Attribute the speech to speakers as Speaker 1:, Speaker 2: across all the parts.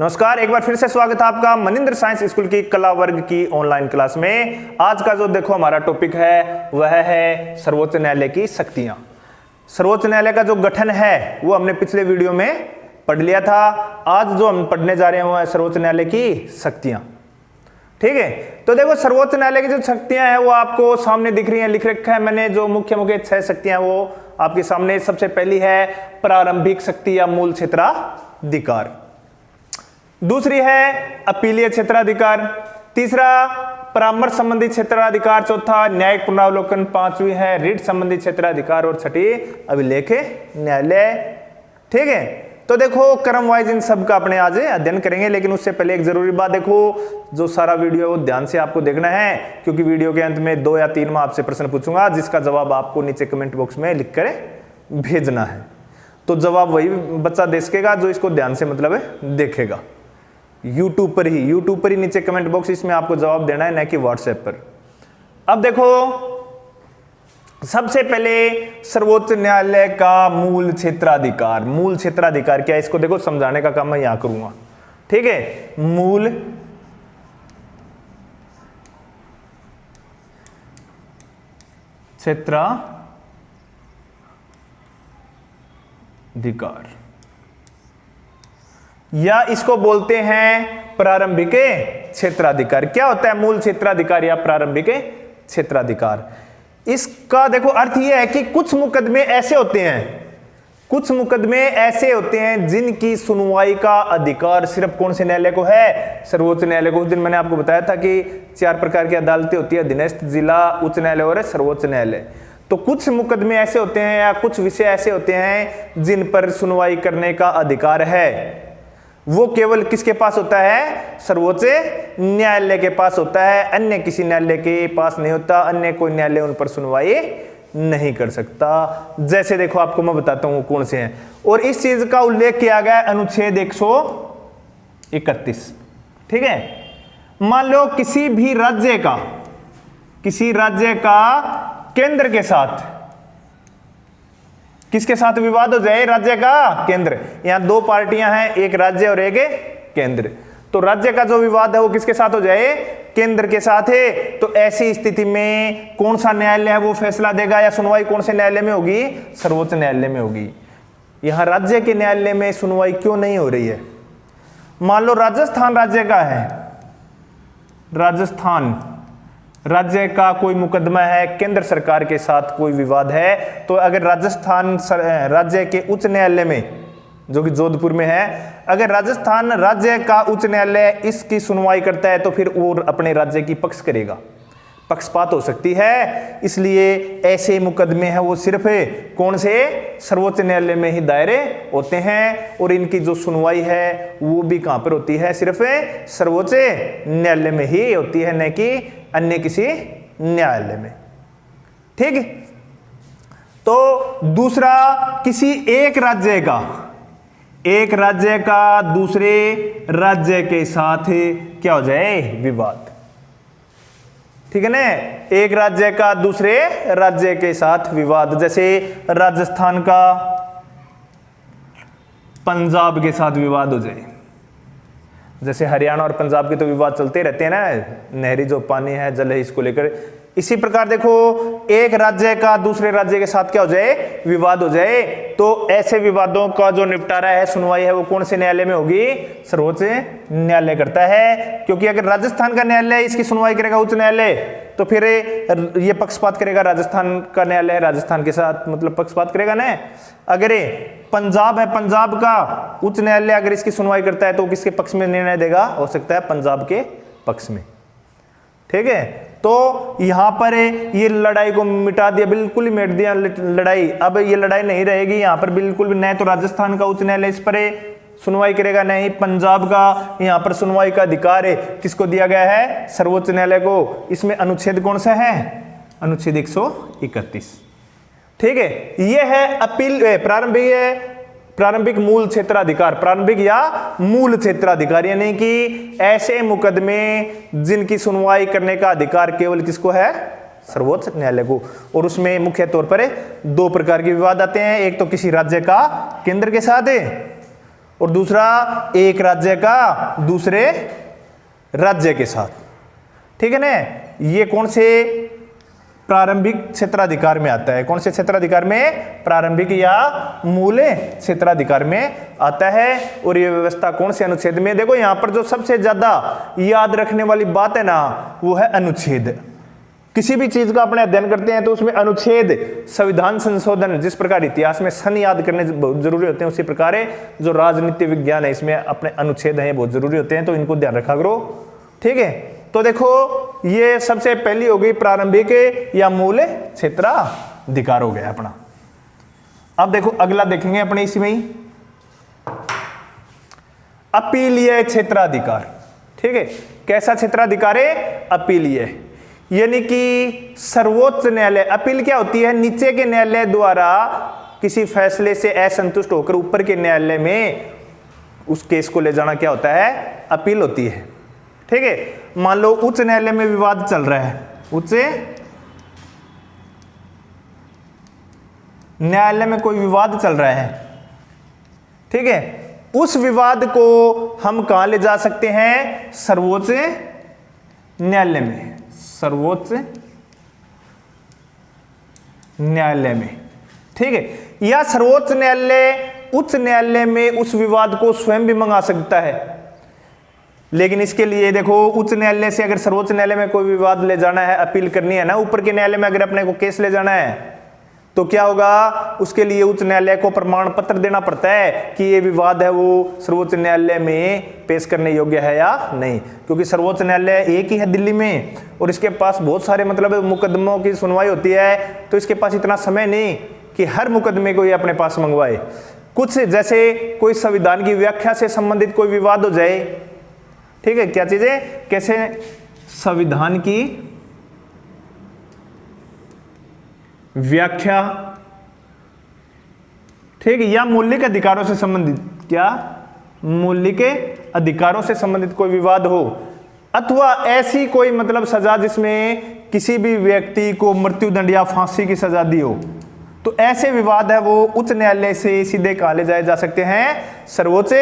Speaker 1: नमस्कार, एक बार फिर से स्वागत है आपका मनिंद्र साइंस स्कूल की कला वर्ग की ऑनलाइन क्लास में। आज का जो देखो हमारा टॉपिक है वह है सर्वोच्च न्यायालय की शक्तियां। सर्वोच्च न्यायालय का जो गठन है वो हमने पिछले वीडियो में पढ़ लिया था। आज जो हम पढ़ने जा रहे हैं वो है सर्वोच्च न्यायालय की शक्तियां। ठीक है, तो देखो सर्वोच्च न्यायालय की जो शक्तियां हैं वो आपको सामने दिख रही हैं, लिख रखा है मैंने। जो मुख्य मुख्य 6 शक्तियां वो आपके सामने। सबसे पहली है प्रारंभिक शक्ति या मूल क्षेत्राधिकार, दूसरी है अपीलीय क्षेत्राधिकार, तीसरा परामर्श संबंधी क्षेत्राधिकार, चौथा न्यायिक पुनरावलोकन, पांचवी है रीट संबंधी क्षेत्राधिकार और छठी अभिलेख न्यायालय। ठीक है, तो देखो क्रम वाइज इन सब का अपने आज अध्ययन करेंगे, लेकिन उससे पहले एक जरूरी बात, देखो जो सारा वीडियो वो ध्यान से आपको देखना है, क्योंकि वीडियो के अंत में 2 या 3 मैं आपसे प्रश्न पूछूंगा जिसका जवाब आपको नीचे कमेंट बॉक्स में लिखकर भेजना है। तो जवाब वही बच्चा दे सकेगा जो इसको ध्यान से मतलब देखेगा। यूट्यूब पर ही नीचे कमेंट बॉक्स, इसमें आपको जवाब देना है, न कि व्हाट्सएप पर। अब देखो सबसे पहले सर्वोच्च न्यायालय का मूल क्षेत्राधिकार। मूल क्षेत्राधिकार क्या है इसको देखो समझाने का काम मैं यहां करूंगा। ठीक है, मूल क्षेत्राधिकार या इसको बोलते हैं प्रारंभिक क्षेत्राधिकार। क्या होता है मूल क्षेत्राधिकार या प्रारंभिक क्षेत्राधिकार? इसका देखो अर्थ यह है कि कुछ मुकदमे ऐसे होते हैं जिनकी सुनवाई का अधिकार सिर्फ कौन से न्यायालय को है? सर्वोच्च न्यायालय को। उस दिन मैंने आपको बताया था कि 4 प्रकार की अदालतें होती है, अधीनस्थ, जिला, उच्च न्यायालय और सर्वोच्च न्यायालय। तो कुछ मुकदमे ऐसे होते हैं या कुछ विषय ऐसे होते हैं जिन पर सुनवाई करने का अधिकार है, वो केवल किसके पास होता है? सर्वोच्च न्यायालय के पास होता है, अन्य किसी न्यायालय के पास नहीं होता। अन्य कोई न्यायालय उन पर सुनवाई नहीं कर सकता। जैसे देखो आपको मैं बताता हूं कौन से हैं, और इस चीज का उल्लेख किया गया अनुच्छेद 131। ठीक है, मान लो किसी राज्य का केंद्र के साथ, किसके साथ विवाद हो जाए? राज्य का केंद्र। यहां 2 पार्टियां हैं, एक राज्य और एक केंद्र। तो राज्य का जो विवाद है वो किसके साथ हो जाए? केंद्र के साथ है। तो ऐसी स्थिति में कौन सा न्यायालय है वो फैसला देगा या सुनवाई कौन से न्यायालय में होगी? सर्वोच्च न्यायालय में होगी। यहां राज्य के न्यायालय में सुनवाई क्यों नहीं हो रही है? मान लो राजस्थान राज्य का है, राजस्थान राज्य का कोई मुकदमा है, केंद्र सरकार के साथ कोई विवाद है, तो अगर राजस्थान राज्य के उच्च न्यायालय में, जो कि जोधपुर में है, अगर राजस्थान राज्य का उच्च न्यायालय इसकी सुनवाई करता है तो फिर वो अपने राज्य की पक्ष करेगा, पक्षपात हो सकती है। इसलिए ऐसे मुकदमे हैं वो सिर्फ कौन से? सर्वोच्च न्यायालय में ही दायरे होते हैं, और इनकी जो सुनवाई है वो भी कहां पर होती है? सिर्फ सर्वोच्च न्यायालय में ही होती है, न कि अन्य किसी न्यायालय में। ठीक है, तो दूसरा, किसी एक राज्य का दूसरे राज्य के साथ क्या हो जाए? विवाद। ठीक है ना, एक राज्य का दूसरे राज्य के साथ विवाद, जैसे राजस्थान का पंजाब के साथ विवाद हो जाए। जैसे हरियाणा और पंजाब के तो विवाद चलते रहते हैं ना, नहरी जो पानी है, जल है, इसको लेकर। इसी प्रकार देखो एक राज्य का दूसरे राज्य के साथ क्या हो जाए? विवाद हो जाए। तो ऐसे विवादों का जो निपटारा है, सुनवाई है, वो कौन से न्यायालय में होगी? सर्वोच्च न्यायालय करता है। क्योंकि अगर राजस्थान का न्यायालय इसकी सुनवाई करेगा उच्च न्यायालय, तो फिर ये पक्षपात करेगा, राजस्थान का न्यायालय राजस्थान के साथ मतलब पक्षपात करेगा ना। अगर पंजाब है, पंजाब का उच्च न्यायालय अगर इसकी सुनवाई करता है तो किसके पक्ष में निर्णय देगा? हो सकता है पंजाब के पक्ष में। ठीक है, तो यहां पर ये लड़ाई को मिटा दिया, बिल्कुल ही मिट दिया लड़ाई। अब ये लड़ाई नहीं रहेगी यहां पर बिल्कुल भी। न तो राजस्थान का उच्च न्यायालय इस पर सुनवाई करेगा, नहीं पंजाब का यहां पर सुनवाई का अधिकार है किसको दिया गया है? सर्वोच्च न्यायालय को। इसमें अनुच्छेद कौन सा है? अनुच्छेद 131। ठीक है, यह है अपील प्रारंभिक मूल क्षेत्राधिकार। प्रारंभिक या मूल क्षेत्राधिकार यानी कि ऐसे मुकदमे जिनकी सुनवाई करने का अधिकार केवल किसको है? सर्वोच्च न्यायालय को। और उसमें मुख्य तौर पर 2 प्रकार के विवाद आते हैं। एक तो किसी राज्य का केंद्र के साथ है, और दूसरा एक राज्य का दूसरे राज्य के साथ, ठीक है ना। ये कौन से प्रारंभिक क्षेत्राधिकार में आता है? कौन से क्षेत्राधिकार में? प्रारंभिक या मूल क्षेत्राधिकार में आता है। और ये व्यवस्था कौन से अनुच्छेद में? देखो यहां पर जो सबसे ज्यादा याद रखने वाली बात है ना, वो है अनुच्छेद। किसी भी चीज का अपने अध्ययन करते हैं तो उसमें अनुच्छेद, संविधान संशोधन, जिस प्रकार इतिहास में सन याद करने बहुत जरूरी होते हैं, उसी प्रकार जो राजनीति विज्ञान है इसमें अपने अनुच्छेद हैं बहुत जरूरी होते हैं, तो इनको ध्यान रखा करो, ठीक है। तो देखो ये सबसे पहली हो गई प्रारंभिक या मूल क्षेत्राधिकार हो गया अपना। अब देखो अगला देखेंगे अपने इसमें ही अपीलीय क्षेत्राधिकार, ठीक है। कैसा क्षेत्राधिकार है? अपीलीय, यानी कि सर्वोच्च न्यायालय, अपील क्या होती है? नीचे के न्यायालय द्वारा किसी फैसले से असंतुष्ट होकर ऊपर के न्यायालय में उस केस को ले जाना क्या होता है? अपील होती है, ठीक है। मान लो उच्च न्यायालय में विवाद चल रहा है, उच्च न्यायालय में कोई विवाद चल रहा है, ठीक है। उस विवाद को हम कहां ले जा सकते हैं? सर्वोच्च न्यायालय में, सर्वोच्च न्यायालय में, ठीक है। या सर्वोच्च न्यायालय उच्च न्यायालय में उस विवाद को स्वयं भी मंगा सकता है। लेकिन इसके लिए देखो उच्च न्यायालय से अगर सर्वोच्च न्यायालय में कोई विवाद ले जाना है, अपील करनी है ना, ऊपर के न्यायालय में अगर अपने को केस ले जाना है तो क्या होगा? उसके लिए उच्च न्यायालय को प्रमाण पत्र देना पड़ता है कि ये विवाद है वो सर्वोच्च न्यायालय में पेश करने योग्य है या नहीं, क्योंकि सर्वोच्च न्यायालय एक ही है दिल्ली में और इसके पास बहुत सारे मतलब मुकदमों की सुनवाई होती है, तो इसके पास इतना समय नहीं कि हर मुकदमे को ये अपने पास मंगवाए। कुछ जैसे कोई संविधान की व्याख्या से संबंधित कोई विवाद हो जाए, ठीक है, क्या चीजें? कैसे? संविधान की व्याख्या, ठीक है, या मौलिक अधिकारों से संबंधित, क्या? मौलिक अधिकारों से संबंधित कोई विवाद हो, अथवा ऐसी कोई मतलब सजा जिसमें किसी भी व्यक्ति को मृत्युदंड या फांसी की सजा दी हो, तो ऐसे विवाद है वो उच्च न्यायालय से सीधे कहां ले जाए जा सकते हैं? सर्वोच्च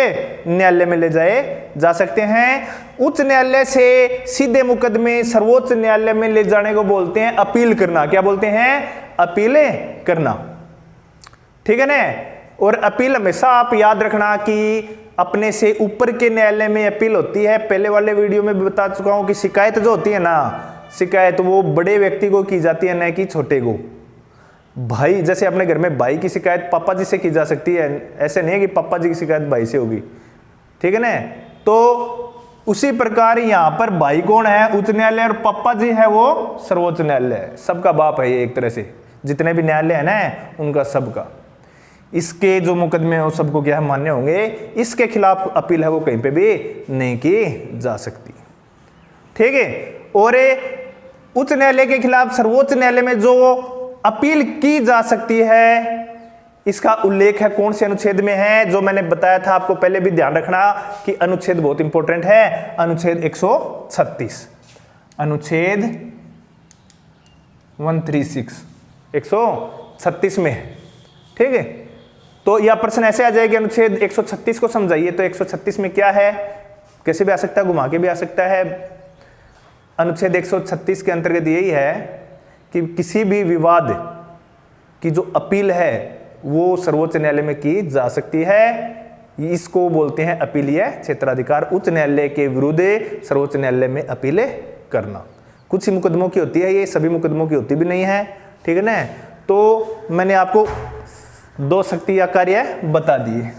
Speaker 1: न्यायालय में ले जाए जा सकते हैं। उच्च न्यायालय से सीधे मुकदमे सर्वोच्च न्यायालय में ले जाने को बोलते हैं अपील करना। क्या बोलते हैं? अपील करना, ठीक है ना। और अपील हमेशा आप याद रखना कि अपने से ऊपर के न्यायालय में अपील होती है। पहले वाले वीडियो में भी बता चुका हूं कि शिकायत जो होती है ना, शिकायत वो बड़े व्यक्ति को की जाती है, न कि छोटे को। भाई जैसे अपने घर में भाई की शिकायत पापा जी से की जा सकती है, ऐसे नहीं है कि पापा जी की शिकायत भाई से होगी, ठीक है ना। तो उसी प्रकार यहां पर भाई कौन है? उच्च न्यायालय, और पापा जी है वो सर्वोच्च न्यायालय। सबका बाप है ये एक तरह से, जितने भी न्यायालय है ना उनका सबका। इसके जो मुकदमे हैं वो सबको क्या मान्य होंगे, इसके खिलाफ अपील है वो कहीं पे भी नहीं की जा सकती, ठीक है। और उच्च न्यायालय के खिलाफ सर्वोच्च न्यायालय में जो अपील की जा सकती है, इसका उल्लेख है कौन से अनुच्छेद में है? जो मैंने बताया था आपको पहले, भी ध्यान रखना कि अनुच्छेद बहुत इंपॉर्टेंट है। अनुच्छेद 136, अनुच्छेद 136 136 में है, ठीक है। तो यह प्रश्न ऐसे आ जाएगा, अनुच्छेद 136 को समझाइए, तो 136 में क्या है? कैसे भी आ सकता है, घुमा के भी आ सकता है। अनुच्छेद 136 के अंतर्गत यही है कि किसी भी विवाद की जो अपील है वो सर्वोच्च न्यायालय में की जा सकती है। इसको बोलते हैं अपीलीय क्षेत्राधिकार। उच्च न्यायालय के विरुद्ध सर्वोच्च न्यायालय में अपील करना। कुछ ही मुकदमों की होती है, ये सभी मुकदमों की होती भी नहीं है, ठीक है ना। तो मैंने आपको दो शक्ति या कार्य बता दिए।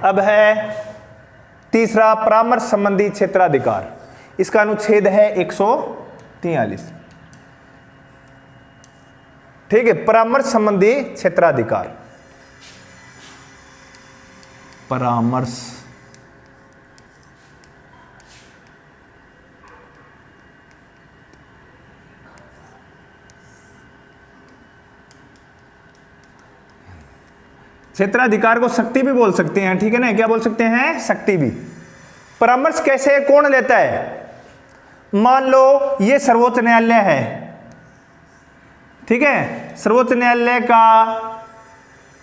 Speaker 1: अब है तीसरा परामर्श संबंधी क्षेत्राधिकार। इसका अनुच्छेद है 143, ठीक है। परामर्श संबंधी क्षेत्राधिकार, परामर्श क्षेत्राधिकार को शक्ति भी बोल सकते हैं, ठीक है ना। क्या बोल सकते हैं? शक्ति भी। परामर्श कैसे कौन लेता है? मान लो ये सर्वोच्च न्यायालय है, ठीक है। सर्वोच्च न्यायालय का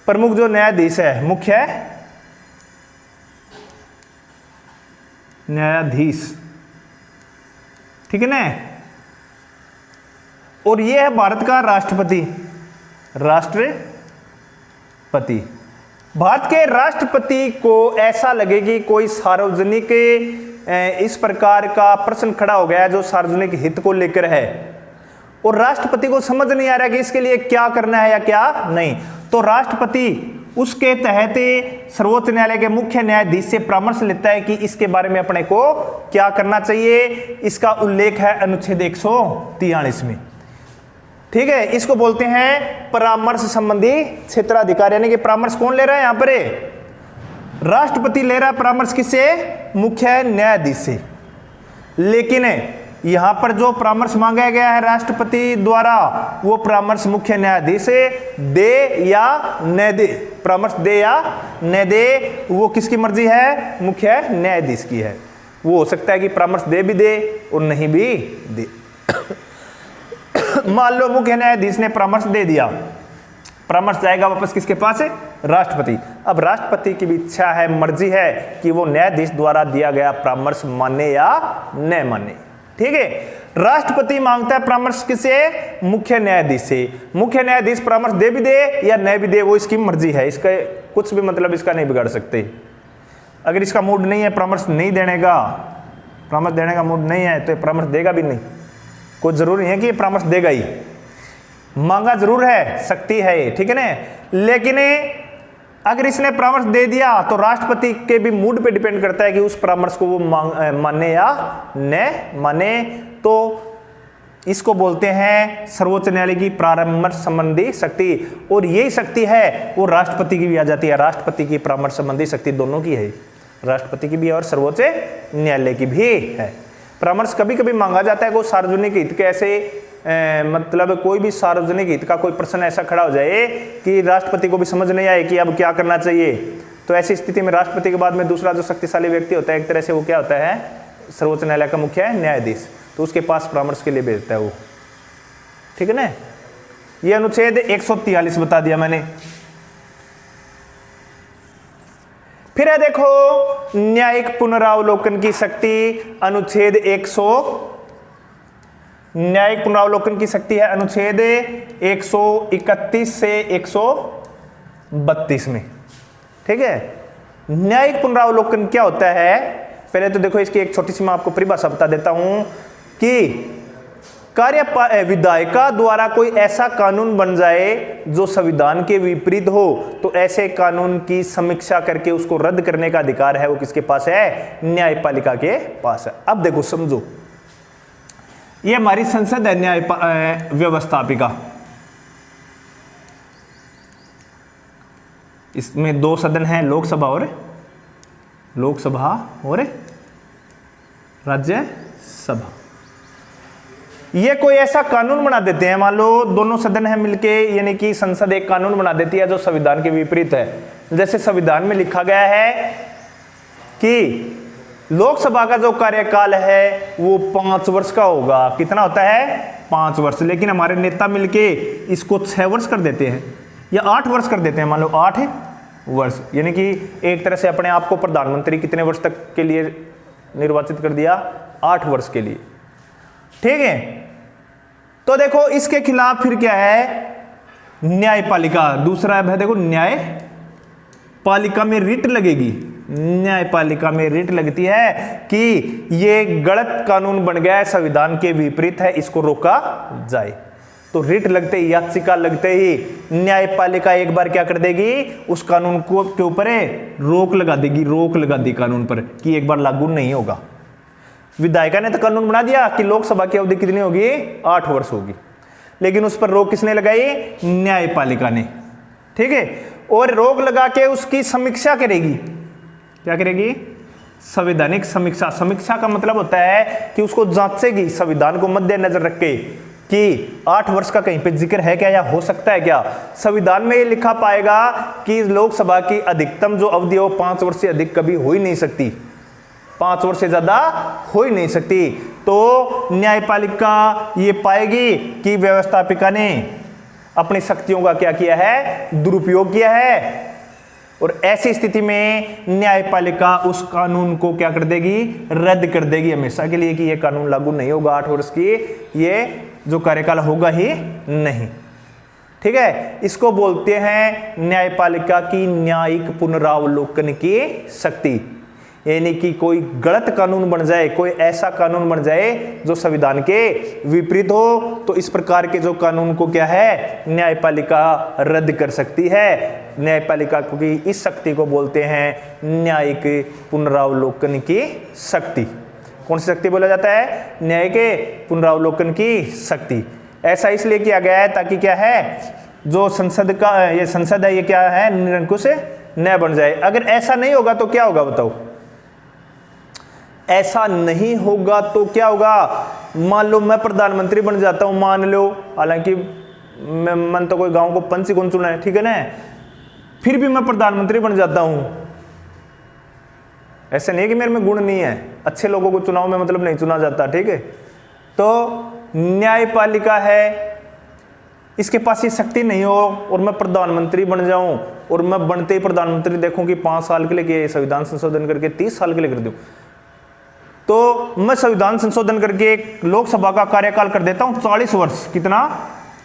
Speaker 1: प्रमुख जो न्यायाधीश है, मुख्य न्यायाधीश, ठीक है ना। और ये है भारत का राष्ट्रपति, राष्ट्रपति। भारत के राष्ट्रपति को ऐसा लगे कि कोई सार्वजनिक इस प्रकार का प्रश्न खड़ा हो गया जो सार्वजनिक हित को लेकर है और राष्ट्रपति को समझ नहीं आ रहा कि इसके लिए क्या करना है या क्या नहीं, तो राष्ट्रपति उसके तहत सर्वोच्च न्यायालय के मुख्य न्यायाधीश से परामर्श लेता है कि इसके बारे में अपने को क्या करना चाहिए। इसका उल्लेख है अनुच्छेद 143 में, ठीक है। इसको बोलते हैं परामर्श संबंधी क्षेत्राधिकार, यानी कि परामर्श कौन ले रहा है यहां पर? राष्ट्रपति ले रहा है परामर्श किससे? मुख्य न्यायाधीश से। लेकिन यहां पर जो परामर्श मांगा गया है राष्ट्रपति द्वारा, वो परामर्श मुख्य न्यायाधीश से दे या न दे, परामर्श दे या न दे, वो किसकी मर्जी है? मुख्य न्यायाधीश की है। वो हो सकता है कि परामर्श दे भी दे और नहीं भी दे। मान लो मुख्य न्यायाधीश ने परामर्श दे दिया, परामर्श जाएगा वापस किसके पास है? राष्ट्रपति। अब राष्ट्रपति की भी इच्छा है, मर्जी है कि वो न्यायाधीश द्वारा दिया गया परामर्श माने या न माने, ठीक है। राष्ट्रपति मांगता है परामर्श किसे? मुख्य न्यायाधीश से। मुख्य न्यायाधीश परामर्श दे भी दे या न भी दे, वो इसकी मर्जी है, इसका कुछ भी मतलब इसका नहीं बिगाड़ सकते। अगर इसका मूड नहीं है परामर्श नहीं देने का, परामर्श देने का मूड नहीं है, तो परामर्श देगा भी नहीं। कोई जरूरी नहीं है कि परामर्श देगा ही, मांगा जरूर है, शक्ति है ये, ठीक है ना। लेकिन अगर इसने परामर्श दे दिया तो राष्ट्रपति के भी मूड पे डिपेंड करता है कि उस परामर्श को वो माने या न माने। तो इसको बोलते हैं सर्वोच्च न्यायालय की परामर्श संबंधी शक्ति, और यही शक्ति है वो राष्ट्रपति की भी आ जाती है। राष्ट्रपति की परामर्श संबंधी शक्ति दोनों की है, राष्ट्रपति की भी और सर्वोच्च न्यायालय की भी है। परामर्श कभी कभी मांगा जाता है, कोई सार्वजनिक हित के ऐसे मतलब कोई भी सार्वजनिक हित का कोई प्रश्न ऐसा खड़ा हो जाए कि राष्ट्रपति को भी समझ नहीं आए कि अब क्या करना चाहिए, तो ऐसी स्थिति में राष्ट्रपति के बाद में दूसरा जो शक्तिशाली व्यक्ति होता है, एक तरह से वो क्या होता है? सर्वोच्च न्यायालय का मुख्य न्यायाधीश, तो उसके पास परामर्श के लिए भेजता है वो, ठीक है ना। ये अनुच्छेद 143 बता दिया मैंने। फिर है देखो न्यायिक पुनरावलोकन की शक्ति, अनुच्छेद 100 न्यायिक पुनरावलोकन की शक्ति है अनुच्छेद 131 से 132 में, ठीक है। न्यायिक पुनरावलोकन क्या होता है? पहले तो देखो इसकी एक छोटी सी मैं आपको परिभाषा बता देता हूं कि विधायिका द्वारा कोई ऐसा कानून बन जाए जो संविधान के विपरीत हो, तो ऐसे कानून की समीक्षा करके उसको रद्द करने का अधिकार है वो किसके पास है? न्यायपालिका के पास है। अब देखो समझो, ये हमारी संसद है न्याय व्यवस्थापिका, इसमें दो सदन हैं, लोकसभा और राज्यसभा। ये कोई ऐसा कानून बना देते हैं, मान लो दोनों सदन हैं मिलके, यानी कि संसद एक कानून बना देती है जो संविधान के विपरीत है। जैसे संविधान में लिखा गया है कि लोकसभा का जो कार्यकाल है वो 5 वर्ष का होगा। कितना होता है? 5 वर्ष। लेकिन हमारे नेता मिलके इसको 6 वर्ष कर देते हैं या 8 वर्ष कर देते हैं, मान लो 8 वर्ष, यानी कि एक तरह से अपने आप को प्रधानमंत्री कितने वर्ष तक के लिए निर्वाचित कर दिया? 8 वर्ष के लिए, ठीक है। तो देखो इसके खिलाफ फिर क्या है? न्यायपालिका। दूसरा है देखो न्यायपालिका में रिट लगेगी, न्यायपालिका में रिट लगती है कि ये गलत कानून बन गया है, संविधान के विपरीत है, इसको रोका जाए। तो रिट लगते ही, याचिका लगते ही न्यायपालिका एक बार क्या कर देगी? उस कानून को के ऊपर रोक लगा देगी, रोक लगा दी कानून पर कि एक बार लागू नहीं होगा। विधायिका ने तो कानून बना दिया कि लोकसभा की अवधि कितनी होगी? 8 वर्ष होगी, लेकिन उस पर रोक किसने लगाई? न्यायपालिका ने, ठीक है। और रोक लगा के उसकी समीक्षा करेगी। क्या करेगी? संवैधानिक समीक्षा। समीक्षा का मतलब होता है कि उसको जांचेगी संविधान को मद्देनजर रख के कि 8 वर्ष का कहीं पे जिक्र है क्या या हो सकता है क्या। संविधान में ये लिखा पाएगा कि लोकसभा की अधिकतम जो अवधि हो 5 वर्ष से अधिक कभी हो ही नहीं सकती, 5 वर्ष से ज्यादा हो ही नहीं सकती। तो न्यायपालिका ये पाएगी कि व्यवस्थापिका ने अपनी शक्तियों का क्या किया है, दुरुपयोग किया है। और ऐसी स्थिति में न्यायपालिका उस कानून को क्या कर देगी, रद्द कर देगी हमेशा के लिए, कि ये कानून लागू नहीं होगा, 8 वर्ष की ये जो कार्यकाल होगा ही नहीं। ठीक है, इसको बोलते हैं न्यायपालिका की न्यायिक पुनरावलोकन की शक्ति। यानी कि कोई गलत कानून बन जाए, कोई ऐसा कानून बन जाए जो संविधान के विपरीत हो, तो इस प्रकार के जो कानून को क्या है, न्यायपालिका रद्द कर सकती है। न्यायपालिका की इस शक्ति को बोलते हैं न्यायिक पुनरावलोकन की शक्ति। कौन सी शक्ति बोला जाता है, न्याय के पुनरावलोकन की शक्ति। ऐसा इसलिए किया गया है ताकि क्या है, जो संसद का ये संसद है, ये क्या है, निरंकुश न बन जाए। अगर ऐसा नहीं होगा तो क्या होगा बताओ, ऐसा नहीं होगा तो क्या होगा, मान लो मैं प्रधानमंत्री बन जाता हूं, मान लो, हालांकि मन तो कोई गांव को पंच ही कौन चुना है, ठीक है ना, फिर भी मैं प्रधानमंत्री बन जाता हूं। ऐसा नहीं है कि मेरे में गुण नहीं है, अच्छे लोगों को चुनाव में मतलब नहीं चुना जाता, ठीक है। तो न्यायपालिका है, इसके पास ये शक्ति नहीं हो और मैं प्रधानमंत्री बन जाऊं, और मैं बनते ही प्रधानमंत्री देखूं कि 5 साल के लिए संविधान संशोधन करके 30 साल के लिए कर दूं, तो मैं संविधान संशोधन करके लोकसभा का कार्यकाल कर देता हूं 40 वर्ष, कितना,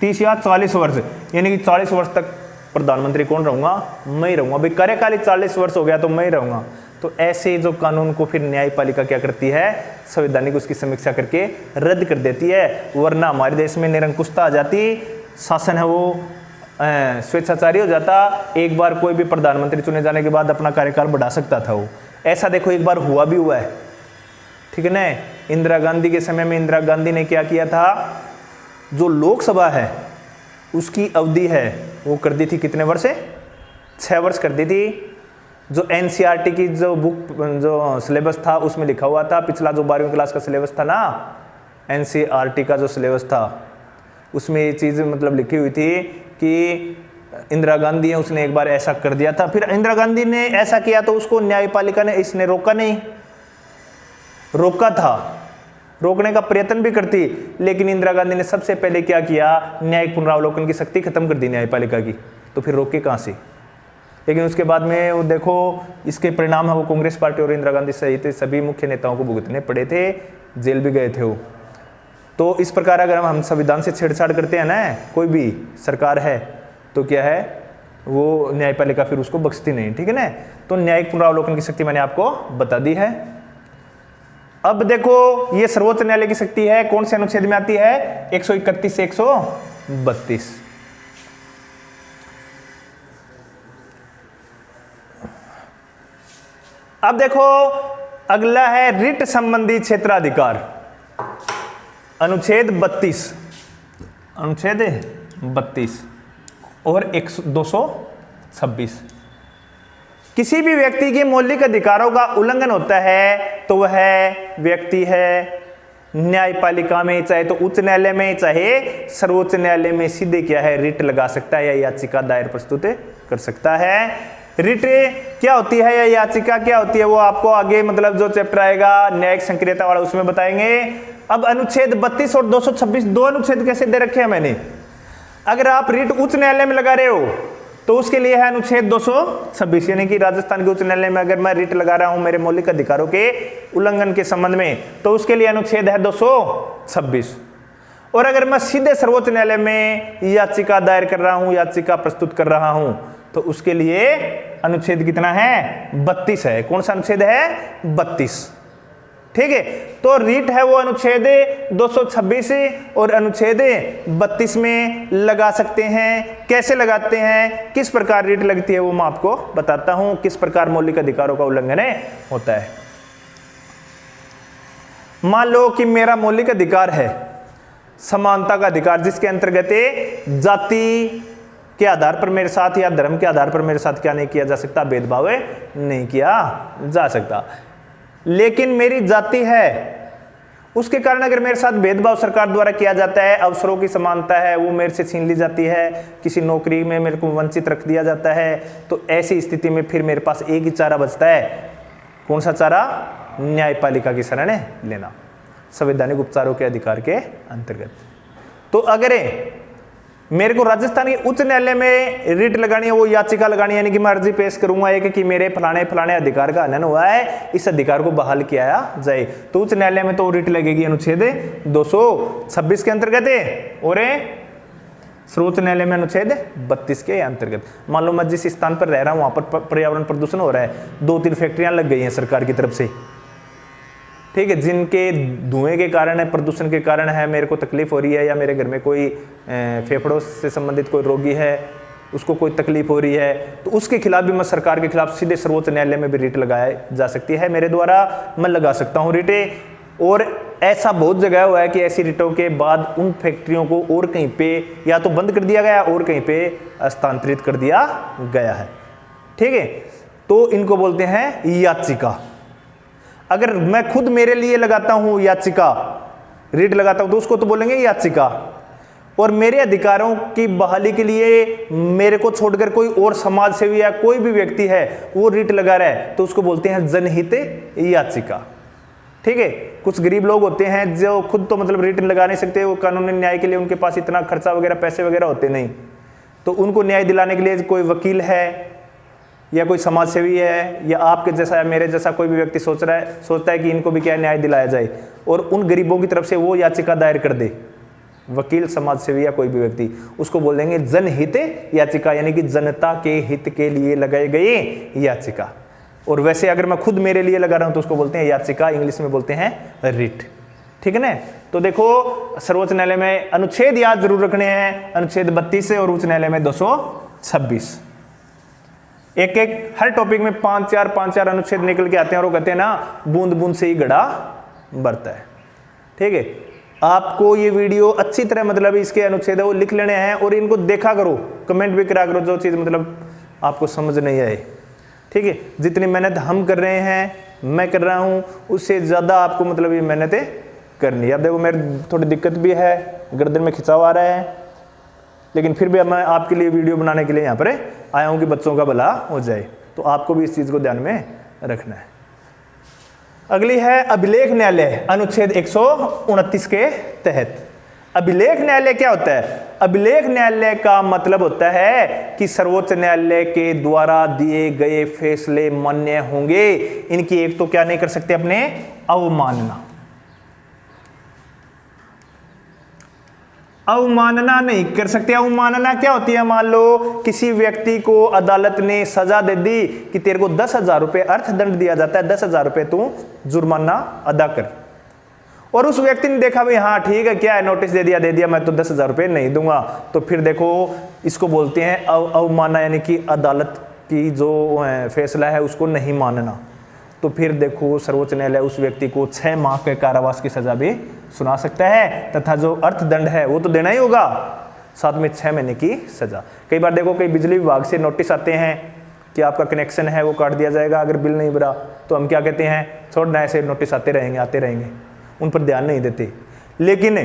Speaker 1: 30 या 40 वर्ष, यानी कि 40 वर्ष तक प्रधानमंत्री कौन रहूंगा, मैं ही रहूंगा भाई, कार्यकाल ही 40 वर्ष हो गया तो मैं ही रहूंगा। तो ऐसे जो कानून को फिर न्यायपालिका क्या करती है, संवैधानिक उसकी समीक्षा करके रद्द कर देती है, वरना हमारे देश में निरंकुशता आ जाती, शासन है वो स्वेच्छाचारी हो जाता, एक बार कोई भी प्रधानमंत्री चुने जाने के बाद अपना कार्यकाल बढ़ा सकता था वो। ऐसा देखो एक बार हुआ भी हुआ है, ठीक है ना। इंदिरा गांधी के समय में इंदिरा गांधी ने क्या किया था, जो लोकसभा है उसकी अवधि है वो कर दी थी कितने वर्ष है, 6 वर्ष कर दी थी। जो एनसीईआरटी की जो बुक जो सिलेबस था उसमें लिखा हुआ था, पिछला जो 12वीं क्लास का सिलेबस था ना, एनसीईआरटी का जो सिलेबस था उसमें ये चीज़ मतलब लिखी हुई थी कि इंदिरा गांधी है उसने एक बार ऐसा कर दिया था, फिर इंदिरा गांधी ने ऐसा किया तो उसको न्यायपालिका ने इसने रोका नहीं, रोका था, रोकने का प्रयत्न भी करती, लेकिन इंदिरा गांधी ने सबसे पहले क्या किया, न्यायिक पुनरावलोकन की शक्ति खत्म कर दी न्यायपालिका की, तो फिर रोके कहाँ से। लेकिन उसके बाद में वो देखो इसके परिणाम है वो कांग्रेस पार्टी और इंदिरा गांधी सहित सभी मुख्य नेताओं को भुगतने पड़े थे, जेल भी गए थे वो। तो इस प्रकार अगर हम संविधान से छेड़छाड़ करते हैं ना, कोई भी सरकार है, तो क्या है वो न्यायपालिका फिर उसको बख्शती नहीं, ठीक है ना। तो न्यायिक पुनरावलोकन की शक्ति मैंने आपको बता दी है। अब देखो ये सर्वोच्च न्यायालय की शक्ति है, कौन से अनुच्छेद में आती है, 131 से 132। अब देखो अगला है रिट संबंधी क्षेत्राधिकार, अनुच्छेद 32, अनुच्छेद 32 और 226। किसी भी व्यक्ति के मौलिक अधिकारों का उल्लंघन होता है तो वह व्यक्ति है न्यायपालिका में, चाहे तो उच्च न्यायालय में चाहे सर्वोच्च न्यायालय में, सीधे क्या है, रिट लगा सकता है या याचिका दायर प्रस्तुत कर सकता है। रिट क्या होती है या याचिका क्या होती है वो आपको आगे मतलब जो चैप्टर आएगा न्यायिक संक्रियता वाला उसमें बताएंगे। अब अनुच्छेद 32 और 226 दो अनुच्छेद कैसे दे रखे हैं मैंने। अगर आप रिट उच्च न्यायालय में लगा रहे हो तो उसके लिए है अनुच्छेद 226, यानी कि राजस्थान के उच्च न्यायालय में अगर मैं रिट लगा रहा हूं मेरे मौलिक अधिकारों के उल्लंघन के संबंध में तो उसके लिए अनुच्छेद है 226। और अगर मैं सीधे सर्वोच्च न्यायालय में याचिका दायर कर रहा हूं, याचिका प्रस्तुत कर रहा हूं, तो उसके लिए अनुच्छेद कितना है, 32 है। कौन सा अनुच्छेद है, 32, ठीक है। तो रीट है वो अनुच्छेद 226 और अनुच्छेद 32 में लगा सकते हैं। कैसे लगाते हैं, किस प्रकार रीट लगती है वो मैं आपको बताता हूं, किस प्रकार मौलिक अधिकारों का उल्लंघन होता है। मान लो कि मेरा मौलिक अधिकार है समानता का अधिकार, जिसके अंतर्गत जाति के आधार पर मेरे साथ या धर्म के आधार पर मेरे साथ क्या नहीं किया जा सकता, भेदभाव नहीं किया जा सकता। लेकिन मेरी जाति है, उसके कारण अगर मेरे साथ भेदभाव सरकार द्वारा किया जाता है, अवसरों की समानता है वो मेरे से छीन ली जाती है, किसी नौकरी में मेरे को वंचित रख दिया जाता है, तो ऐसी स्थिति में फिर मेरे पास एक ही चारा बचता है। कौन सा चारा, न्यायपालिका की शरण लेना, संवैधानिक उपचारों के अधिकार के अंतर्गत। तो अगर मेरे को राजस्थान के उच्च न्यायालय में रिट लगानी है, वो याचिका लगानी है, यानी कि मैं अर्जी पेश करूंगा एक कि मेरे फलाने फलाने अधिकार का हनन हुआ है, इस अधिकार को बहाल किया जाए। तो उच्च न्यायालय में तो रिट लगेगी अनुच्छेद 226 के अंतर्गत और सर्वोच्च न्यायालय में अनुच्छेद 32 के अंतर्गत। मान लो मैं जिस स्थान पर रह रहा हूं वहां पर पर्यावरण प्रदूषण हो रहा है, 2-3 फैक्ट्रियां लग गई हैं सरकार की तरफ से, ठीक है, जिनके धुएं के कारण है, प्रदूषण के कारण है, मेरे को तकलीफ हो रही है, या मेरे घर में कोई फेफड़ों से संबंधित कोई रोगी है, उसको कोई तकलीफ हो रही है, तो उसके खिलाफ भी मैं सरकार के खिलाफ सीधे सर्वोच्च न्यायालय में भी रिट लगाया जा सकती है, मेरे द्वारा मैं लगा सकता हूँ रिटें। और ऐसा बहुत जगह हुआ है कि ऐसी रिटों के बाद उन फैक्ट्रियों को और कहीं पे या तो बंद कर दिया गया और कहीं पे हस्तांतरित कर दिया गया है, ठीक है। तो इनको बोलते हैं याचिका। अगर मैं खुद मेरे लिए लगाता हूं याचिका, रिट लगाता हूं, तो उसको तो बोलेंगे याचिका। और मेरे अधिकारों की बहाली के लिए मेरे को छोड़कर कोई और समाज सेवी या कोई भी व्यक्ति है वो रिट लगा रहा है, तो उसको बोलते हैं जनहित याचिका, ठीक है। कुछ गरीब लोग होते हैं जो खुद तो मतलब रिट लगा नहीं सकते, वो कानूनी न्याय के लिए उनके पास इतना खर्चा वगैरह पैसे वगैरह होते नहीं, तो उनको न्याय दिलाने के लिए कोई वकील है या कोई समाज सेवी है या आपके जैसा या मेरे जैसा कोई भी व्यक्ति सोचता है कि इनको भी क्या न्याय दिलाया जाए, और उन गरीबों की तरफ से वो याचिका दायर कर दे, वकील, समाज सेवी या कोई भी व्यक्ति, उसको बोल देंगे जनहित याचिका, यानी कि जनता के हित के लिए लगाई गई याचिका। और वैसे अगर मैं खुद मेरे लिए लगा रहा हूं तो उसको बोलते हैं याचिका, इंग्लिश में बोलते हैं रिट, ठीक है ना। तो देखो सर्वोच्च न्यायालय में अनुच्छेद याद जरूर रखने हैं, अनुच्छेद 32 और उच्च न्यायालय में 226। एक एक हर टॉपिक में 5-4 अनुच्छेद निकल के आते हैं, और वो कहते हैं ना बूंद बूंद से ही घड़ा भरता है, ठीक है। आपको ये वीडियो अच्छी तरह मतलब इसके अनुच्छेद है वो लिख लेने हैं और इनको देखा करो, कमेंट भी करा करो जो चीज़ मतलब आपको समझ नहीं आए, ठीक है। जितनी मेहनत हम कर रहे हैं, मैं कर रहा हूँ, उससे ज़्यादा आपको मतलब ये मेहनतें करनी है। अब देखो मेरी थोड़ी दिक्कत भी है, गर्दन में खिंचाव आ रहा है, लेकिन फिर भी अब मैं आपके लिए वीडियो बनाने के लिए यहाँ पर आया हूँ कि बच्चों का भला हो जाए, तो आपको भी इस चीज़ को ध्यान में रखना है। अगली है अभिलेख न्यायालय, अनुच्छेद 129 के तहत। अभिलेख न्यायालय क्या होता है? अभिलेख न्यायालय का मतलब होता है कि सर्वोच्च न्यायालय के द्वारा दिए गए फैसले मान्य होंगे। इनकी एक तो क्या नहीं कर सकते अपने, अवमानना, अवमानना नहीं कर सकते। अवमानना क्या होती है? मान लो किसी व्यक्ति को अदालत ने सजा दे दी कि तेरे को 10,000 रुपए अर्थदंड दिया जाता है, 10,000 रुपए तू जुर्माना अदा कर, और उस व्यक्ति ने देखा भाई हाँ ठीक है, क्या है, नोटिस दे दिया, मैं तो 10,000 रुपए नहीं दूंगा, तो फिर देखो इसको बोलते हैं अवमानना, यानी कि अदालत की जो फैसला है उसको नहीं मानना। तो फिर देखो सर्वोच्च न्यायालय उस व्यक्ति को 6 माह के कारावास की सजा भी सुना सकता है, तथा जो अर्थदंड है वो तो देना ही होगा, साथ में 6 महीने की सजा। कई बार देखो कई बिजली विभाग से नोटिस आते हैं कि आपका कनेक्शन है वो काट दिया जाएगा अगर बिल नहीं भरा, तो हम क्या कहते हैं, छोड़ना, ऐसे नोटिस आते रहेंगे, उन पर ध्यान नहीं देते। लेकिन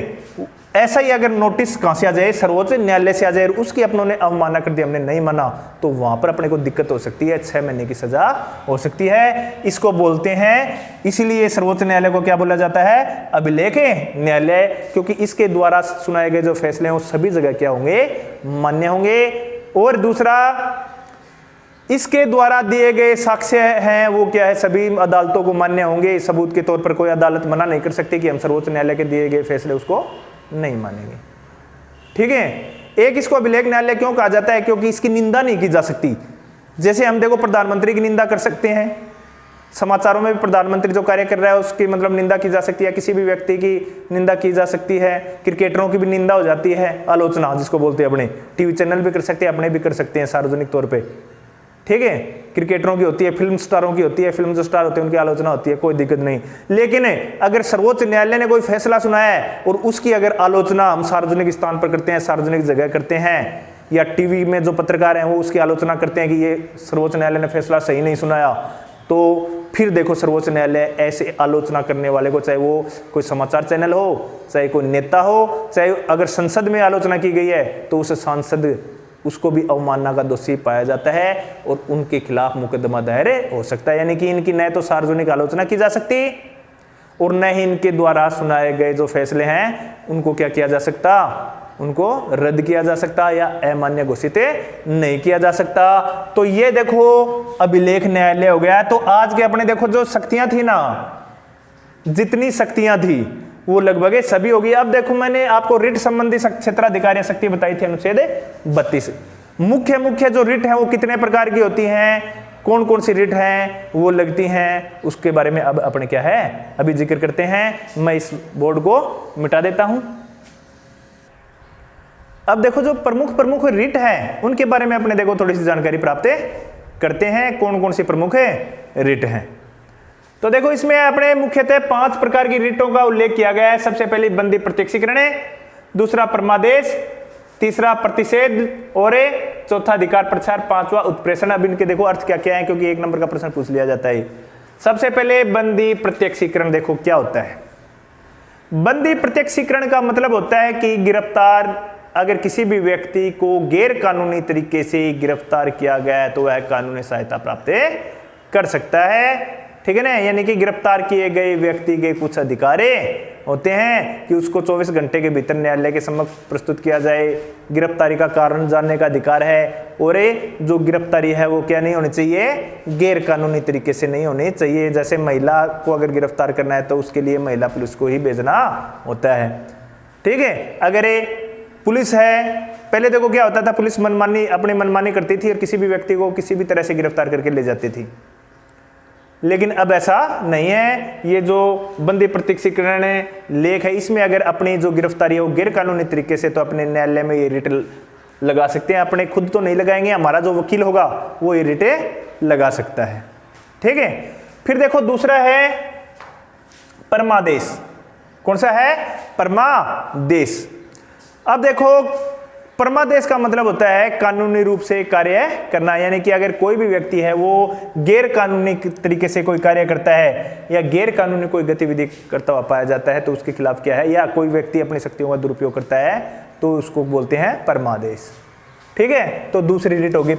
Speaker 1: ऐसा ही अगर नोटिस कहां से आ जाए, सर्वोच्च न्यायालय से आ जाए, उसकी अपनों ने अवमानना कर दी, हमने नहीं माना, तो वहां पर अपने को दिक्कत हो सकती है, 6 महीने की सजा हो सकती है। इसको बोलते हैं, इसीलिए सर्वोच्च न्यायालय को क्या बोला जाता है, अभिलेख न्यायालय, क्योंकि इसके द्वारा सुनाए गए जो फैसले हैं वो सभी जगह क्या होंगे, मान्य होंगे। और दूसरा, इसके द्वारा दिए गए साक्ष्य हैं वो क्या है, सभी अदालतों को मान्य होंगे। सबूत के तौर पर कोई अदालत मना नहीं कर सकती कि हम सर्वोच्च न्यायालय के दिए गए फैसले उसको नहीं मानेंगे, ठीक है। एक इसको अभिलेख न्यायालय क्यों कहा जाता है, क्योंकि इसकी निंदा नहीं की जा सकती। जैसे हम देखो प्रधानमंत्री की निंदा कर सकते हैं, समाचारों में भी प्रधानमंत्री जो कार्य कर रहा है उसकी मतलब निंदा की जा सकती है, किसी भी व्यक्ति की निंदा की जा सकती है, क्रिकेटरों की भी निंदा हो जाती है, आलोचना जिसको बोलते हैं, अपने टीवी चैनल भी कर सकते हैं, अपने भी कर सकते हैं सार्वजनिक तौर पर, ठीक है। क्रिकेटरों की होती है, फिल्म स्टारों की होती है, फिल्म जो स्टार होते हैं उनकी आलोचना होती है, कोई दिक्कत नहीं। लेकिन अगर सर्वोच्च न्यायालय ने कोई फैसला सुनाया है और उसकी अगर आलोचना हम सार्वजनिक स्थान पर करते हैं, सार्वजनिक जगह करते हैं, या टीवी में जो पत्रकार हैं वो उसकी आलोचना करते हैं कि ये सर्वोच्च न्यायालय ने फैसला सही नहीं सुनाया, तो फिर देखो सर्वोच्च न्यायालय ऐसे आलोचना करने वाले को, चाहे वो कोई समाचार चैनल हो, चाहे कोई नेता हो, चाहे अगर संसद में आलोचना की गई है तो उस सांसद उसको भी अवमानना का दोषी पाया जाता है और उनके खिलाफ मुकदमा दायर हो सकता है। यानी कि इनकी न तो सार्वजनिक आलोचना की जा सकती और न ही इनके द्वारा सुनाए गए जो फैसले हैं उनको क्या किया जा सकता, उनको रद्द किया जा सकता या अमान्य घोषित नहीं किया जा सकता। तो ये देखो अभिलेख न्यायालय हो गया। तो आज के अपने देखो जो शक्तियां थी ना, जितनी शक्तियां थी वो लगभग सभी होगी। अब देखो मैंने आपको रिट संबंधी क्षेत्राधिकार शक्ति बताई थी अनुच्छेद 32। मुख्य जो रिट है वो कितने प्रकार की होती हैं, कौन कौन सी रिट हैं वो लगती हैं, उसके बारे में अब अपने क्या है अभी जिक्र करते हैं। मैं इस बोर्ड को मिटा देता हूं। अब देखो जो प्रमुख रिट हैं उनके बारे में अपने देखो थोड़ी सी जानकारी प्राप्त करते हैं, कौन कौन सी प्रमुख रिट हैं। तो देखो इसमें अपने मुख्यतः 5 प्रकार की रिटों का उल्लेख किया गया है। सबसे पहले बंदी प्रत्यक्षीकरण है, दूसरा परमादेश, तीसरा प्रतिषेध और चौथा अधिकार प्रचार, पांचवा उत्प्रेषण। अब इनके देखो अर्थ क्या क्या है, क्योंकि 1 नंबर का प्रश्न पूछ लिया जाता है। सबसे पहले बंदी प्रत्यक्षीकरण देखो क्या होता है। बंदी प्रत्यक्षीकरण का मतलब होता है कि गिरफ्तार अगर किसी भी व्यक्ति को गैर कानूनी तरीके से गिरफ्तार किया गया है तो वह कानूनी सहायता प्राप्त कर सकता है, ठीक है ना। यानी कि गिरफ्तार किए गए व्यक्ति के कुछ अधिकार होते हैं कि उसको 24 घंटे के भीतर न्यायालय के समक्ष प्रस्तुत किया जाए, गिरफ्तारी का कारण जानने का अधिकार है, और जो गिरफ्तारी है वो क्या नहीं होनी चाहिए, गैर कानूनी तरीके से नहीं होनी चाहिए। जैसे महिला को अगर गिरफ्तार करना है तो उसके लिए महिला पुलिस को ही भेजना होता है, ठीक है। अगर पुलिस है, पहले देखो क्या होता था, पुलिस मनमानी अपनी मनमानी करती थी और किसी भी व्यक्ति को किसी भी तरह से गिरफ्तार करके ले जाती थी, लेकिन अब ऐसा नहीं है। ये जो बंदी प्रत्यक्षीकरण लेख है इसमें अगर अपनी जो गिरफ्तारी है वो गैर कानूनी तरीके से, तो अपने न्यायालय में ये रिट लगा सकते हैं। अपने खुद तो नहीं लगाएंगे, हमारा जो वकील होगा वो ये रिट लगा सकता है, ठीक है। फिर देखो दूसरा है परमादेश। कौन सा है, परमादेश। अब देखो परमादेश का मतलब होता है कानूनी रूप से कार्य करना, यानी कि अगर कोई भी व्यक्ति है वो गैर कानूनी तरीके से कोई कार्य करता है या गैर कानूनी कोई गतिविधि करता हुआ पाया जाता है तो उसके खिलाफ क्या है, या कोई व्यक्ति अपनी शक्तियों का दुरुपयोग करता है तो उसको बोलते हैं परमादेश, ठीक है। तो दूसरी रिट होगी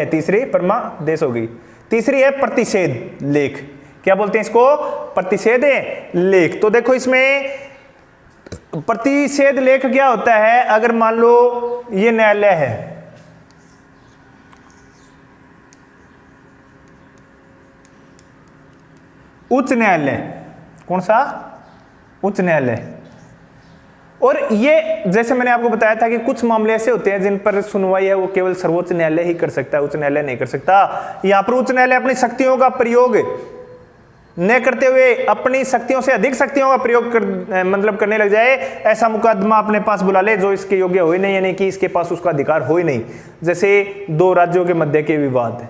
Speaker 1: तीसरी परमादेश होगी। तीसरी है प्रतिषेध लेख। क्या बोलते हैं इसको, प्रतिषेध लेख। तो देखो इसमें प्रतिषेध लेख क्या होता है, अगर मान लो ये न्यायालय है, उच्च न्यायालय, कौन सा, उच्च न्यायालय, और ये जैसे मैंने आपको बताया था कि कुछ मामले ऐसे होते हैं जिन पर सुनवाई है वो केवल सर्वोच्च न्यायालय ही कर सकता है, उच्च न्यायालय नहीं कर सकता। यहां पर उच्च न्यायालय अपनी शक्तियों का प्रयोग न करते हुए अपनी शक्तियों से अधिक शक्तियों का प्रयोग करने लग जाए, ऐसा मुकदमा अपने पास बुला ले जो इसके योग्य हो ही नहीं, यानी कि इसके पास उसका अधिकार हो ही नहीं। जैसे 2 राज्यों के मध्य के विवाद,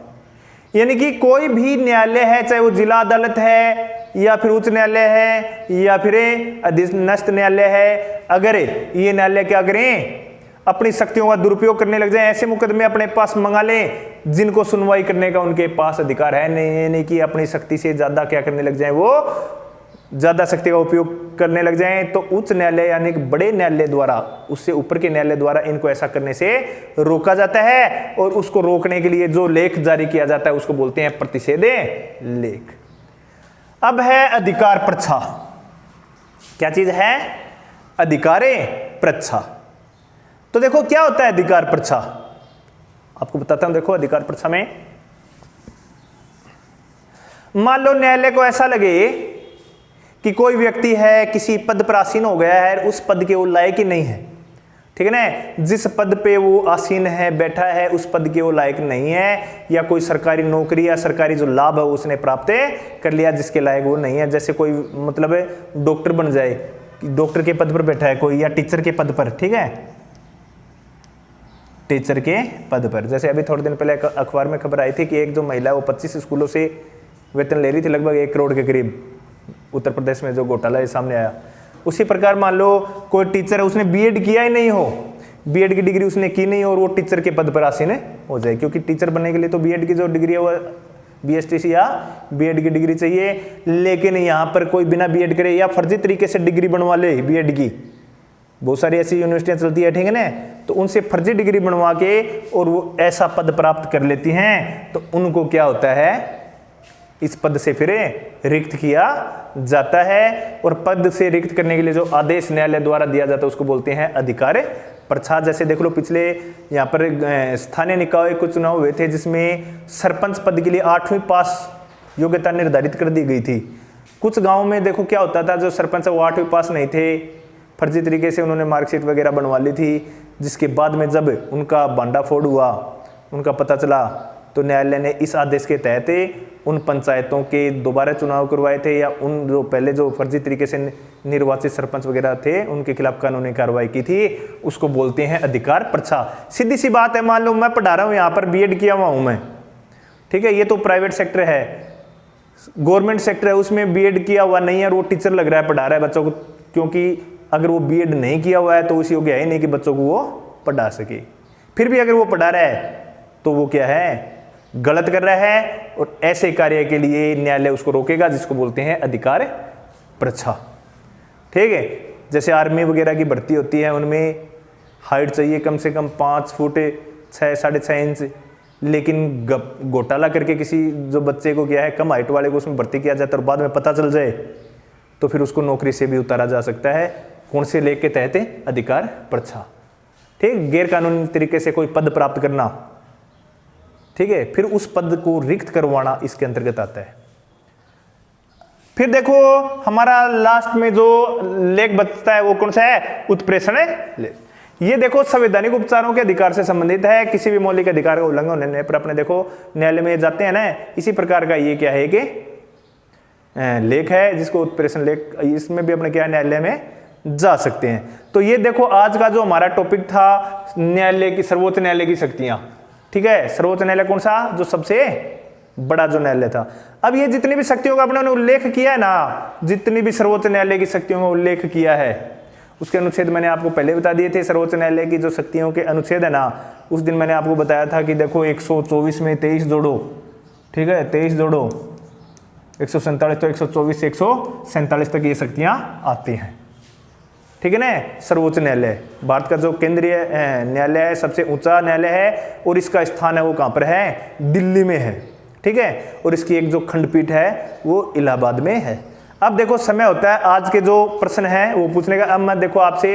Speaker 1: यानी कि कोई भी न्यायालय है, चाहे वो जिला अदालत है या फिर उच्च न्यायालय है या फिर अधीनस्थ न्यायालय है, अगर ये न्यायालय क्या करें, अपनी शक्तियों का दुरुपयोग करने लग जाए, ऐसे मुकदमे अपने पास मंगा लें जिनको सुनवाई करने का उनके पास अधिकार है नहीं, कि अपनी शक्ति से ज्यादा क्या करने लग जाए, वो ज्यादा शक्ति का उपयोग करने लग जाए, तो उच्च न्यायालय यानी कि बड़े न्यायालय द्वारा, उससे ऊपर के न्यायालय द्वारा इनको ऐसा करने से रोका जाता है। और उसको रोकने के लिए जो लेख जारी किया जाता है उसको बोलते हैं प्रतिषेध लेख। अब है अधिकार प्रच्छा। क्या चीज है, अधिकार प्रच्छा। तो देखो क्या होता है अधिकार प्रच्छा, आपको बताता हूं। देखो अधिकार प्रच्छा में मान लो न्यायालय को ऐसा लगे कि कोई व्यक्ति है किसी पद पर आसीन हो गया है, उस पद के वो लायक ही नहीं है, ठीक है ना। जिस पद पे वो आसीन है, बैठा है, उस पद के वो लायक नहीं है, या कोई सरकारी नौकरी या सरकारी जो लाभ है उसने प्राप्त कर लिया जिसके लायक वो नहीं है। जैसे कोई मतलब डॉक्टर बन जाए, डॉक्टर के पद पर बैठा है कोई, या टीचर के पद पर, ठीक है, टीचर के पद पर। जैसे अभी थोड़े दिन पहले अखबार में खबर आई थी कि एक जो महिला वो 25 स्कूलों से वेतन ले रही थी, लगभग 1 करोड़ के करीब, उत्तर प्रदेश में जो घोटाला सामने आया। उसी प्रकार मान लो कोई टीचर है, उसने बीएड किया ही नहीं हो, बीएड की डिग्री उसने की नहीं और वो टीचर के पद पर आसीन हो जाए, क्योंकि टीचर बनने के लिए तो बीएड की जो डिग्री है वो बीएसटीसी या बीएड की डिग्री चाहिए। लेकिन यहाँ पर कोई बिना बीएड करे या फर्जी तरीके से डिग्री बनवा ले बीएड की, बहुत सारी ऐसी यूनिवर्सिटियां चलती है, ठीक है ना, तो उनसे फर्जी डिग्री बनवा के और वो ऐसा पद प्राप्त कर लेती हैं, तो उनको क्या होता है, इस पद से फिर रिक्त किया जाता है। और पद से रिक्त करने के लिए जो आदेश न्यायालय द्वारा दिया जाता है उसको बोलते हैं अधिकार प्रथा, जैसे देख लो पिछले यहाँ पर स्थानीय निकाय कुछ चुनाव हुए थे जिसमें सरपंच पद के लिए 8वीं पास योग्यता निर्धारित कर दी गई थी। कुछ गाँव में देखो क्या होता था, जो सरपंच है वो 8वीं पास नहीं थे, फर्जी तरीके से उन्होंने मार्कशीट वगैरह बनवा ली थी, जिसके बाद में जब उनका भांडाफोड़ हुआ, उनका पता चला, तो न्यायालय ने इस आदेश के तहत उन पंचायतों के दोबारा चुनाव करवाए थे या उन जो पहले जो फर्जी तरीके से निर्वाचित सरपंच वगैरह थे उनके खिलाफ कानूनी कार्रवाई की थी, उसको बोलते हैं अधिकार प्रथा। सीधी सी बात है, मान लो मैं पढ़ा रहा हूँ, यहाँ पर बीएड किया हुआ हूँ मैं, ठीक है, ये तो प्राइवेट सेक्टर है, गवर्नमेंट सेक्टर है उसमें बीएड किया हुआ नहीं है और वो टीचर लग रहा है, पढ़ा रहा है बच्चों को, क्योंकि अगर वो बीएड नहीं किया हुआ है तो उस योग्य है ही नहीं कि बच्चों को वो पढ़ा सके। फिर भी अगर वो पढ़ा रहा है तो वो क्या है, गलत कर रहा है, और ऐसे कार्य के लिए न्यायालय उसको रोकेगा, जिसको बोलते हैं अधिकार प्रथा। ठीक है, जैसे आर्मी वगैरह की भर्ती होती है, उनमें हाइट चाहिए कम से कम 5 फुट 6 साढ़े 6 इंच, लेकिन घोटाला करके किसी जो बच्चे को क्या है कम हाइट वाले को उसमें भर्ती किया जाता है और बाद में पता चल जाए तो फिर उसको नौकरी से भी उतारा जा सकता है। कौन से लेख के तहत, अधिकार प्रथा। ठीक, गैर कानूनी तरीके से कोई पद प्राप्त करना, ठीक है, फिर उस पद को रिक्त करवाना इसके अंतर्गत आता है। फिर देखो हमारा लास्ट में जो लेख बचता है वो कौन सा है, उत्प्रेषण लेख। ये देखो संवैधानिक उपचारों के अधिकार से संबंधित है, किसी भी मौलिक अधिकार का उल्लंघन होने पर अपने देखो न्यायालय में जाते हैं ना, इसी प्रकार का ये क्या है कि लेख है जिसको उत्प्रेषण लेख, इसमें भी अपने क्या न्यायालय में जा सकते हैं। तो ये देखो आज का जो हमारा टॉपिक था न्यायालय की, सर्वोच्च न्यायालय की शक्तियां। ठीक है, सर्वोच्च न्यायालय कौन सा, जो सबसे बड़ा जो न्यायालय था। अब ये जितनी भी शक्तियों का अपने उल्लेख किया है ना, जितनी भी सर्वोच्च न्यायालय की शक्तियों का उल्लेख किया है, उसके अनुच्छेद मैंने आपको पहले बता दिए थे। सर्वोच्च न्यायालय की जो शक्तियों के अनुच्छेद है ना, उस दिन मैंने आपको बताया था कि देखो 124 में 23 जोड़ो, ठीक है, 23 जोड़ो 147, तो 124 से 147 तक ये शक्तियां आती हैं। ठीक है ना। सर्वोच्च न्यायालय भारत का जो केंद्रीय न्यायालय है, सबसे ऊंचा न्यायालय है, और इसका स्थान है वो कहाँ पर है, दिल्ली में है। ठीक है, और इसकी एक जो खंडपीठ है वो इलाहाबाद में है। अब देखो समय होता है आज के जो प्रश्न है वो पूछने का। अब मैं देखो आपसे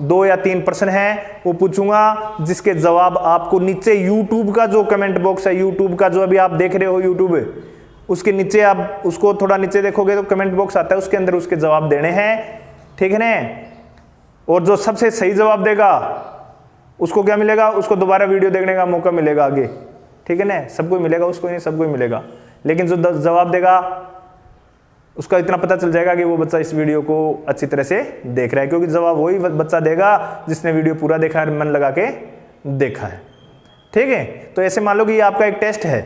Speaker 1: 2 या 3 प्रश्न हैं वो पूछूंगा, जिसके जवाब आपको नीचे यूट्यूब का जो कमेंट बॉक्स है, यूट्यूब का जो अभी आप देख रहे हो यूट्यूब, उसके नीचे आप उसको थोड़ा नीचे देखोगे तो कमेंट बॉक्स आता है, उसके अंदर उसके जवाब देने हैं। ठीक है ना। और जो सबसे सही जवाब देगा उसको क्या मिलेगा, उसको दोबारा वीडियो देखने का मौका मिलेगा आगे। ठीक है ना, सबको मिलेगा, उसको नहीं सबको ही मिलेगा, लेकिन जो जवाब देगा उसका इतना पता चल जाएगा कि वो बच्चा इस वीडियो को अच्छी तरह से देख रहा है, क्योंकि जवाब वही बच्चा देगा जिसने वीडियो पूरा देखा है, मन लगा के देखा है। ठीक है, तो ऐसे मान लो कि ये आपका एक टेस्ट है।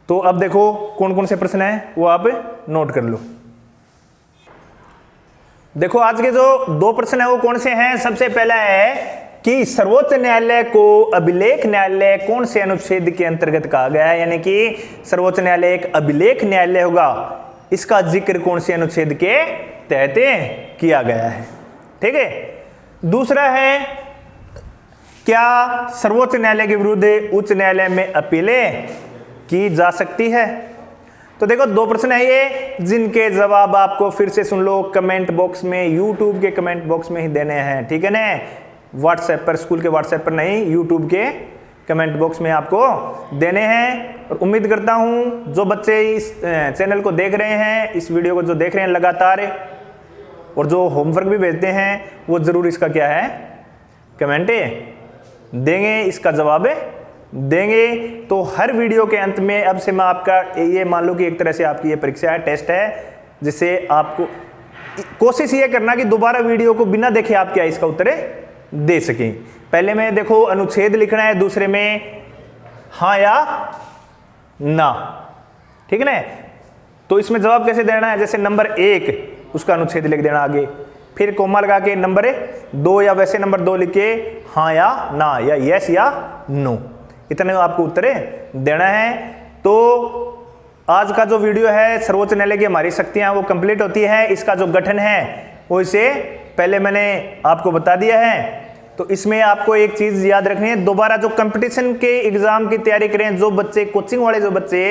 Speaker 1: तो अब देखो कौन कौन से प्रश्न हैं वो आप नोट कर लो। देखो आज के जो 2 प्रश्न है वो कौन से हैं। सबसे पहला है कि सर्वोच्च न्यायालय को अभिलेख न्यायालय कौन से अनुच्छेद के अंतर्गत कहा गया है, यानी कि सर्वोच्च न्यायालय एक अभिलेख न्यायालय होगा, इसका जिक्र कौन से अनुच्छेद के तहत किया गया है। ठीक है। दूसरा है, क्या सर्वोच्च न्यायालय के विरुद्ध उच्च न्यायालय में अपीलें की जा सकती है। तो देखो 2 प्रश्न है ये, जिनके जवाब आपको फिर से सुन लो, कमेंट बॉक्स में, यूट्यूब के कमेंट बॉक्स में ही देने हैं। ठीक है ना, व्हाट्सएप पर, स्कूल के व्हाट्सएप पर नहीं, यूट्यूब के कमेंट बॉक्स में आपको देने हैं। और उम्मीद करता हूं जो बच्चे इस चैनल को देख रहे हैं, इस वीडियो को जो देख रहे हैं लगातार, और जो होमवर्क भी भेजते हैं, वो जरूर इसका क्या है, कमेंट देंगे, इसका जवाब देंगे। तो हर वीडियो के अंत में अब से मैं आपका ये मान लो कि एक तरह से आपकी ये परीक्षा है, टेस्ट है, जिससे आपको कोशिश ये करना कि दोबारा वीडियो को बिना देखे आप क्या इसका उत्तर दे सकें। पहले में देखो अनुच्छेद लिखना है, दूसरे में हाँ या ना। ठीक है ना। तो इसमें जवाब कैसे देना है, जैसे नंबर 1 उसका अनुच्छेद लिख देना आगे, फिर कोमा लगा के नंबर 2 या वैसे नंबर 2 लिख के हाँ या ना या यस या नो, इतने आपको उत्तर देना है। तो आज का जो वीडियो है सर्वोच्च न्यायालय की हमारी शक्तियां वो कंप्लीट होती है। इसका जो गठन है वो इसे पहले मैंने आपको बता दिया है। तो इसमें आपको एक चीज याद रखनी है, दोबारा जो कंपटीशन के एग्जाम की तैयारी करें, जो बच्चे कोचिंग वाले जो बच्चे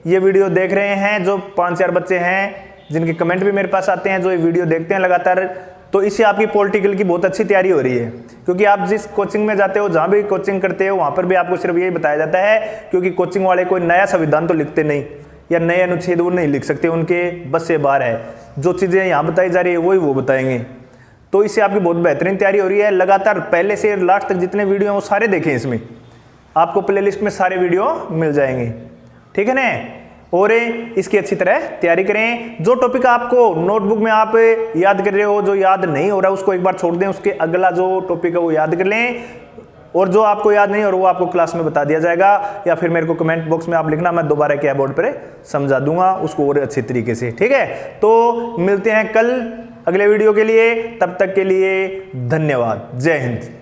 Speaker 1: ये वीडियो देख रहे हैं, जो 5-4 बच्चे हैं जिनके कमेंट भी मेरे पास आते हैं, जो ये वीडियो देखते हैं लगातार, तो इससे आपकी पॉलिटिकल की बहुत अच्छी तैयारी हो रही है, क्योंकि आप जिस कोचिंग में जाते हो, जहाँ भी कोचिंग करते हो, वहाँ पर भी आपको सिर्फ यही बताया जाता है, क्योंकि कोचिंग वाले कोई नया संविधान तो लिखते नहीं या नए अनुच्छेद वो नहीं लिख सकते, उनके बस से बाहर है। जो चीज़ें यहाँ बताई जा रही है वही वो बताएंगे। तो इससे आपकी बहुत बेहतरीन तैयारी हो रही है। लगातार पहले से लास्ट तक जितने वीडियो हैं वो सारे देखें, इसमें आपको प्लेलिस्ट में सारे वीडियो मिल जाएंगे, ठीक है ना। और इसकी अच्छी तरह तैयारी करें। जो टॉपिक आपको नोटबुक में आप याद कर रहे हो, जो याद नहीं हो रहा उसको एक बार छोड़ दें, उसके अगला जो टॉपिक है वो याद कर लें, और जो आपको याद नहीं हो रहा वो आपको क्लास में बता दिया जाएगा, या फिर मेरे को कमेंट बॉक्स में आप लिखना, मैं दोबारा क्या बोर्ड पर समझा दूंगा उसको और अच्छी तरीके से, ठीक है। तो मिलते हैं कल अगले वीडियो के लिए, तब तक के लिए धन्यवाद। जय हिंद।